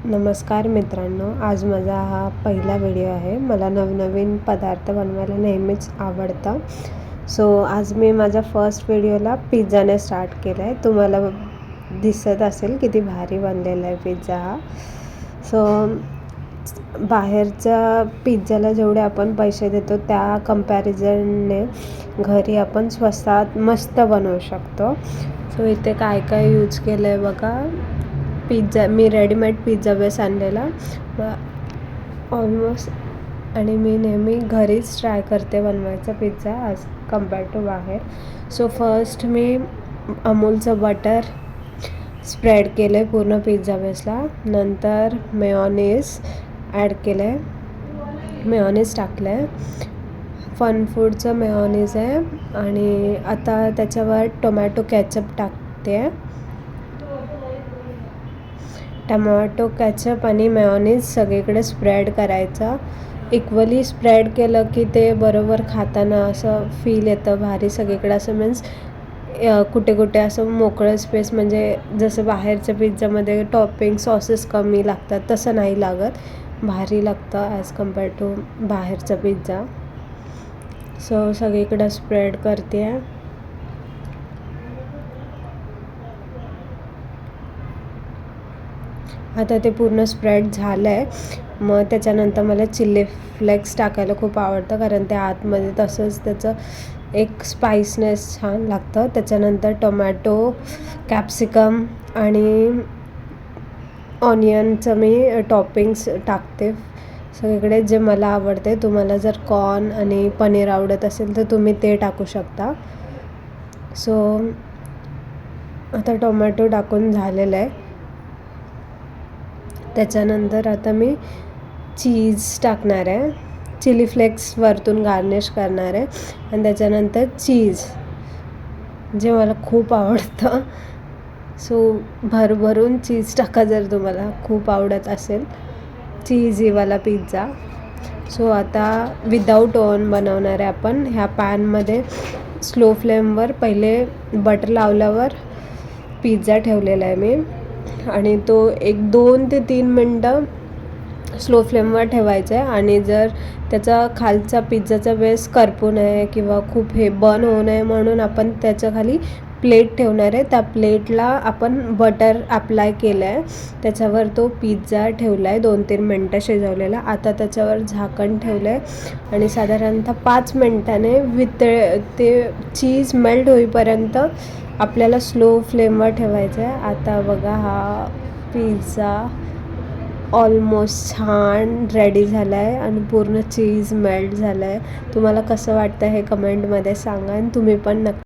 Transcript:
नमस्कार मित्रांनो, आज माझा हा पहिला व्हिडिओ आहे. मला नवनवीन पदार्थ बनवायला नेहमीच आवडतं. सो आज मी माझ्या फर्स्ट व्हिडिओला पिझ्झाने स्टार्ट केलं आहे. तुम्हाला दिसत असेल किती भारी बनलेला आहे पिझ्झा हा. सो बाहेरच्या पिझ्झाला जेवढे आपण पैसे देतो त्या कंपॅरिझनने घरी आपण स्वस्तात मस्त बनवू शकतो. सो इथे काय काय यूज केलं आहे बघा. पिझ्झा मी रेडीमेड पिझ्झा बेस आणलेला ऑलमोस्ट, आणि मी नेहमी घरीच ट्राय करते बनवायचा पिझ्झा ॲज कम्पेअर टू बाहेर. सो फर्स्ट मी अमूलचं बटर स्प्रेड केलं आहे पूर्ण पिझ्झा बेसला. नंतर मेयोनीज ॲड केलं आहे, मेयोनीज टाकलं आहे. फन फूडचं मेयोनीज आहे. आणि आता त्याच्यावर टोमॅटो कॅचअप टाकते आहे. टमॅटो कॅचअप आणि मेयोनीज सगळीकडे स्प्रेड करायचं. इक्वली स्प्रेड केलं की ते बरोबर खाताना असं फील येतं भारी सगळीकडे. असं मीन्स कुठे कुठे असं मोकळं स्पेस, म्हणजे जसं बाहेरच्या पिझ्झामध्ये टॉपिंग सॉसेस कमी लागतात तसं नाही लागत, भारी लागतं ॲज कम्पेअर टू बाहेरचा पिझ्झा. सो सगळीकडं स्प्रेड करते आहे. आता ते पूर्ण स्प्रेड झालं आहे. मग त्याच्यानंतर मला चिली फ्लेक्स टाकायला खूप आवडतं, कारण त्या आतमध्ये तसंच त्याचं एक स्पाइसनेस छान लागतं. त्याच्यानंतर टोमॅटो, कॅप्सिकम आणि ऑनियनचं मी टॉपिंग्स टाकते सगळीकडे, जे मला आवडते. तुम्हाला जर कॉर्न आणि पनीर आवडत असेल तर तुम्ही ते टाकू शकता. सो आता टोमॅटो टाकून झालेलं आहे. त्याच्यानंतर आता मी चीज टाकणार आहे, चिली फ्लेक्स वरतून गार्निश करणार आहे. आणि त्याच्यानंतर चीज, जे मला खूप आवडतं. सो भरभरून चीज टाका जर तुम्हाला खूप आवडत असेल चीजीवाला पिझ्झा. सो आता विदाऊट ओव्हन बनवणार आहे आपण. ह्या पॅनमध्ये स्लो फ्लेमवर पहिले बटर लावल्यावर पिझ्झा ठेवलेला आहे मी, आणि तो एक 2 ते 3 मिनटं स्लो फ्लेमवर ठेवायचं आहे. आणि जर त्याचा खालचा पिझ्झाचा बेस करपू नये किंवा खूप हे बर्न होऊ नये म्हणून आपण त्याच्या खाली प्लेट ठेवणार आहे. त्या प्लेटला आपण बटर अप्लाय केलं आहे, त्याच्यावर तो पिझ्झा ठेवला आहे 2-3 मिनटं शिजवलेला. आता त्याच्यावर झाकण ठेवलं आहे आणि साधारणतः 5 मिनटाने ते चीज मेल्ट होईपर्यंत आपल्याला स्लो फ्लेमवर ठेवायचं आहे. आता बघा हा पिझ्झा ऑलमोस्ट छान रेडी झाला आहे आणि पूर्ण चीज मेल्ट झालं आहे. तुम्हाला कसं वाटतं हे कमेंटमध्ये सांगा, आणि तुम्ही पण नक्की